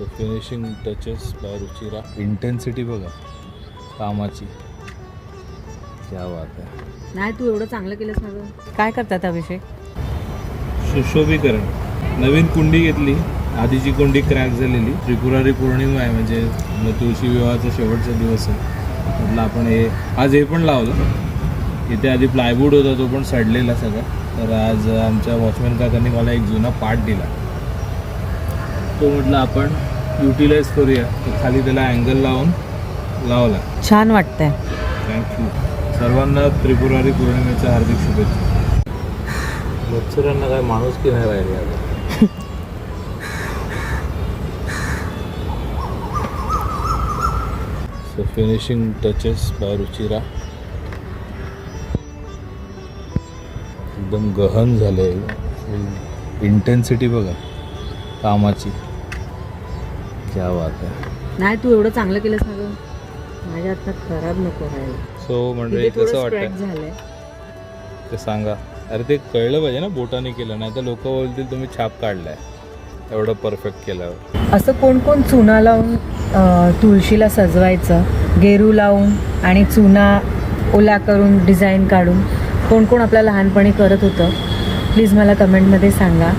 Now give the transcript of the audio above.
So finishing touches by Ruchira. Intensity बघा कामाची, क्या बात आहे. नाही तू एवढं चांगलं केलंस ना गं. काय करतात अभिषेक? सुशोभीकरण. नवीन कुंडी घेतली, आधीची कुंडी क्रॅक झालेली. त्रिपुरारी पौर्णिमा आहे म्हणजे तुळशी विवाहाचा शेवटचा दिवस आहे. म्हटलं आपण हे आज हे पण लावलं. इथे आधी प्लायवूड होता तो पण सडलेला सगळा. तर आज आमच्या वॉचमॅन काकांनी मला एक जुना पार्ट दिला, तो म्हटलं आपण युटिलाइज करूया. तर खाली त्याला अँगल लावून लावला. छान वाटतंय. थँक्यू. सर्वांना त्रिपुरारी पौर्णिमेच्या हार्दिक शुभेच्छा. मच्छरांना काय माणूस की नाही राहिले आता. So finishing touches by Ruchira. एकदम गहन झाले. इंटेन्सिटी बघा कामाची, क्या बात आहे. नाही तू एवढं चांगलं केलंस ना गं. माझ्या हातात खराब नको व्हायला. सो म्हणजे कसं वाटतं झालंय ते सांगा. अरे ते कळलं पाहिजे ना बोटाने केलं, नाही तर लोक बोलतील तुम्ही छाप काढलाय एवढं परफेक्ट केल्यावर. असं कोण कोण चुना लावून तुळशीला सजवायचं, गेरू लावून आणि चुना ओला करून डिझाईन काढून कोण कोण आपल्या लहानपणी करत होतं, प्लीज मला कमेंटमध्ये सांगा.